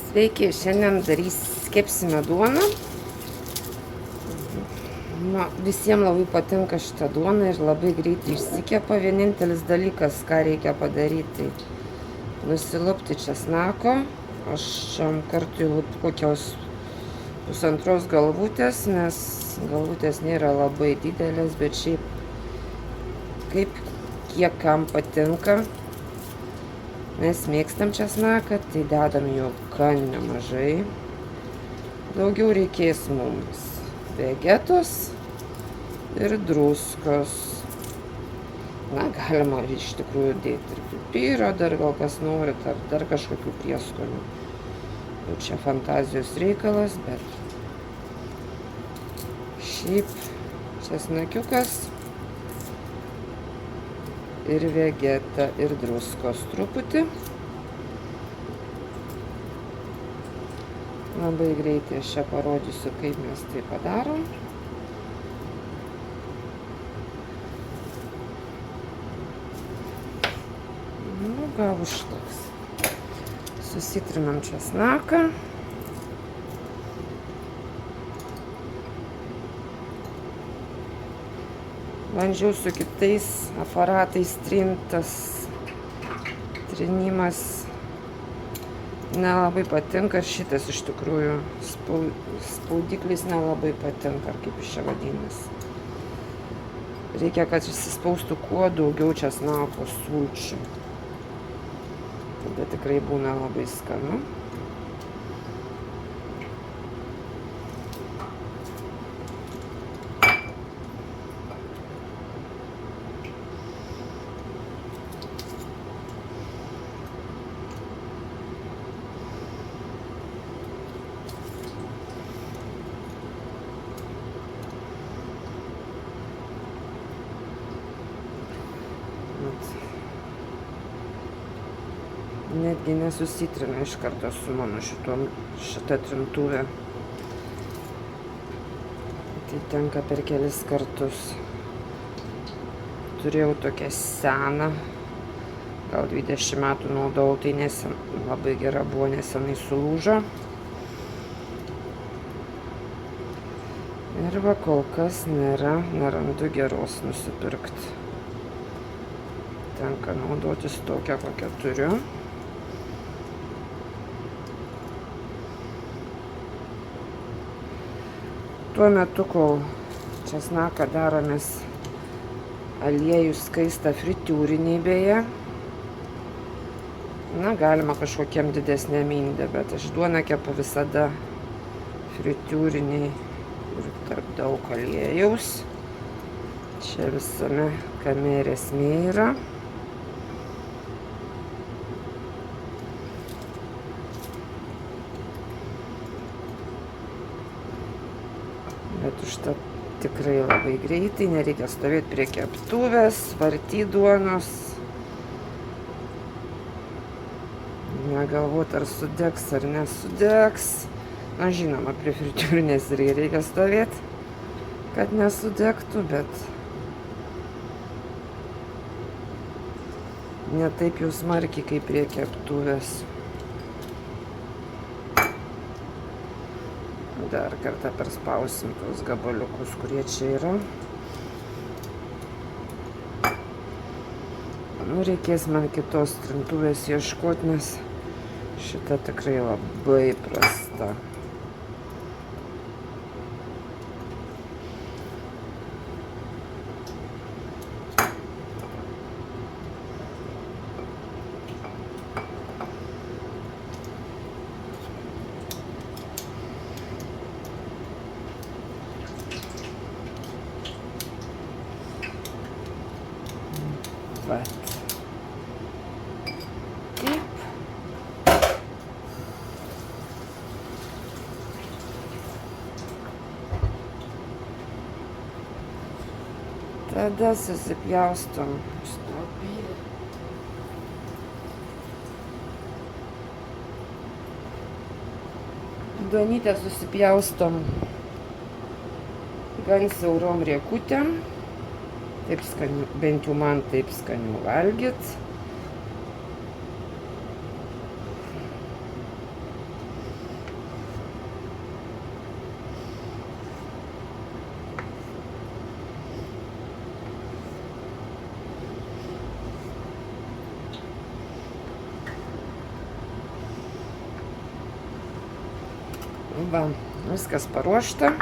Sveiki, šiandien kepsime duoną. Visiems labai patinka šitą duoną ir labai greitai išsikepa. Vienintelis dalykas, ką reikia padaryti, tai nusilupti česnako. Aš šiam kartui lupu kokios pusantros galvutės, nes galvutės nėra labai didelės, bet šiaip kiek kam patinka. Mes mėgstam česnaką, tai dedam jo gan nemažai. Daugiau reikės mums vegetos ir druskos. Galima iš tikrųjų dėti ir pipyro, dar gal kas norit, ar dar kažkokių prieskonių. Jau čia fantazijos reikalas, bet šiaip česnakiukas ir vegeta ir druskos truputį. Labai greitai aš čia parodysiu, kaip mes tai padarom. Gal užteks. Susitrinam česnaką. Bandžiau su kitais aparatais trintas trinimas nelabai patinka. Šitas iš tikrųjų spaudiklis nelabai patinka, ar kaip iš čia vadinasi. Reikia, kad išsispaustų kuo daugiau česnako sulčių. Tada tikrai būna labai skanu. Netgi nesusitrina iš karto su mano šita trintuvė. Tai tenka per kelis kartus. Turėjau tokią seną, gal 20 metų naudojau, tai labai gera buvo, nesenai sulūžo. Ir va kol kas nerandu geros nusipirkti. Tenka naudotis tokią, kokią turiu. Tuo metu, kol česnaką daromės, aliejus kaista fritiūriniai beje. Galima kažkokiem didesniam inde, bet aš duoną kepu visada fritiūriniai ir tarp daug aliejaus. Čia visame kame ir esmė yra. Bet užtat tikrai labai greitai, nereikia stovėti prie keptuvės, vartyti duonos. Negalvoti, ar sudegs ar nesudegs. Žinoma, prie fritiūrinės irgi reikia stovėti, kad nesudegtų, bet ne taip jau smarkiai, kaip prie keptuvės. Dar kartą perspausim tos gabaliukus, kurie čia yra. Reikės man kitos trintuvės ieškoti, nes šita tikrai labai prasta. Tada susipjaustom duonytę, susipjaustom gan siaurom riekutėm. Taip skaniu, bent jau man taip skaniu valgyt. Va, viskas paruošta.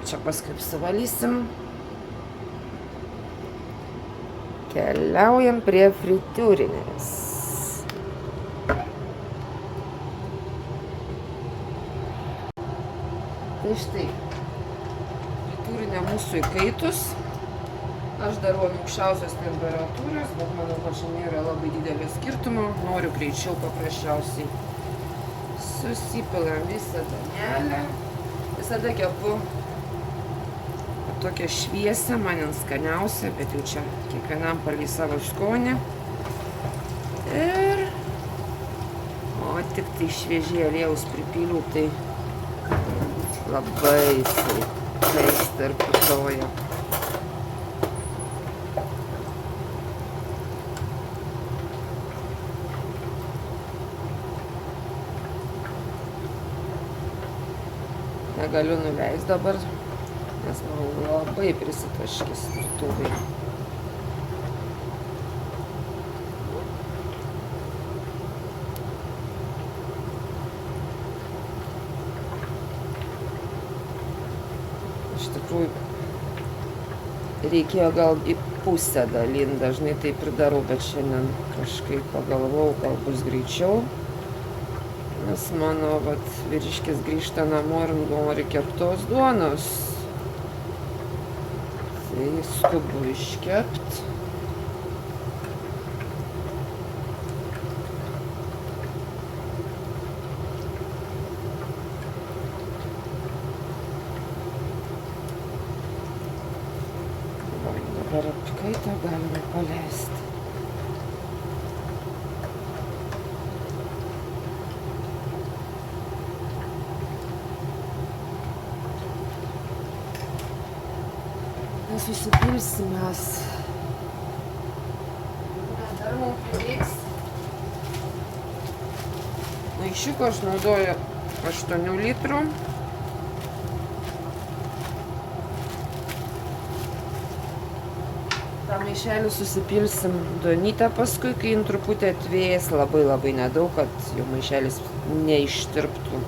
Čia paskui apsivalysim. Keliaujam prie fritiūrinės. Tai štai, fritiūrinė mūsų įkaitus. Aš darau aukščiausios temperatūros, bet manau, kad čia nėra labai didelio skirtumo. Noriu greičiau paprasčiausiai. Susipilam visą duonelę. Visada kepu tokią šviesę, man skaniausia, bet jau čia kiekvienam pagal savo skonį. Ir tik tai šviežiai aliejaus pripyliau, tai labai kaista ir putoja. Negaliu nuleisti dabar, nes man labai prisitaškis virtuvai. Iš tikrųjų, reikėjo gal į pusę dalint, dažnai taip ir darau, bet šiandien kažkaip pagalvojau, gal bus greičiau. Nes mano vyriškis grįžta namo ir nori keptos duonos. Tai skubu iškept. Dabar apkaitą galime paleisti. Susipilsim mes. Dar mums prireiks. Maišiuko aš naudoju 8 litrų. tą maišelį susipilsim duonytę paskui, kai jin truputį atvės, labai nedaug, kad jau maišelis neištirptų.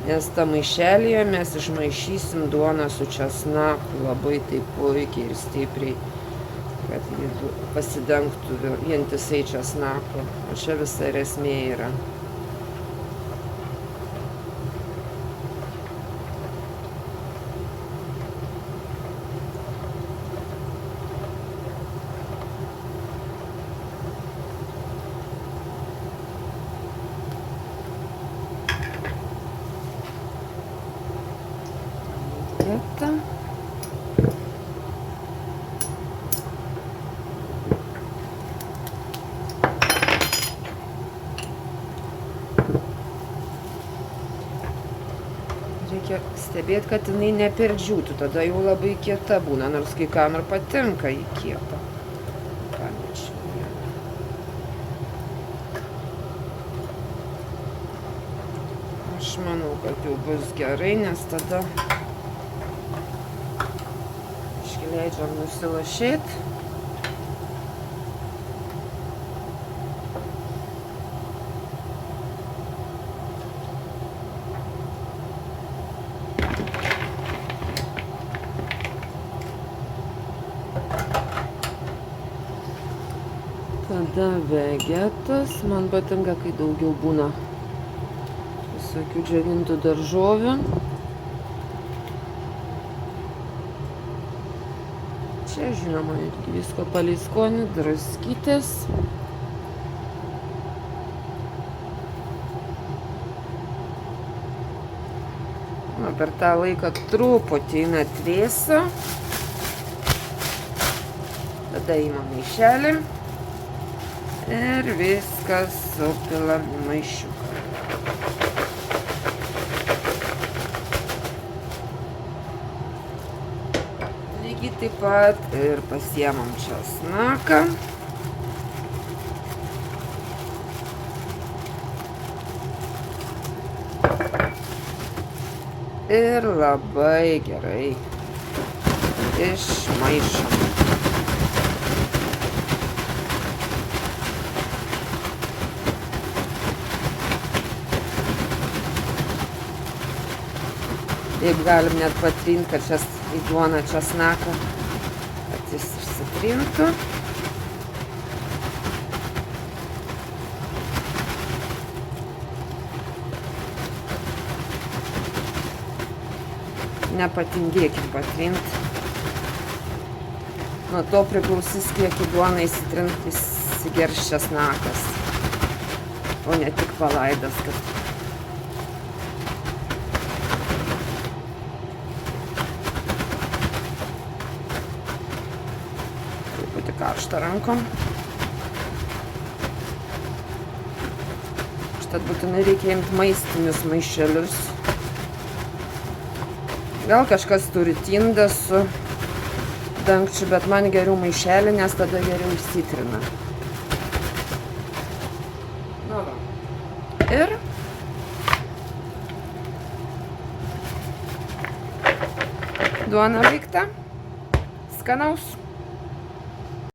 Nes tą maišelėje mes išmaišysim duoną su česnaku labai taip puikiai ir stipriai, kad jis pasidengtų vientisai česnaku. O čia visa ir esmė yra. Reikia stebėti, kad jinai neperdžiūtų, tada jau labai kieta būna, nors kai kam ir patinka į kietą. Aš manau, kad jau bus gerai, nes tada leidžiam nusilašėti. Tada vegetas. Man patinka, kai daugiau būna visokių džiovintų daržovių. Čia, žinoma, irgi visko palei skonį, draskytės. Per tą laiką truputį jin atvėso. Tada įmam maišelį ir viskas supilam į maišiuką. Lygiai taip pat ir pasiemam česnaką. Ir labai gerai išmaišom. Jeigu galim net patrinti, kad čia į duoną česnaką, kad jis išsitrintų. Nepatingėkim patrinti. Nuo to priklausys, kiek į duoną įsigers česnakas, o ne tik palaidas, kad truputį karštą rankom. Štai būtinai reikia imti maistinius maišelius. Gal kažkas turi tindą su dangčiu, bet man geriau maišelį, nes tada geriau įsitrina. Nu, va. Ir duona baigta. Skanaus.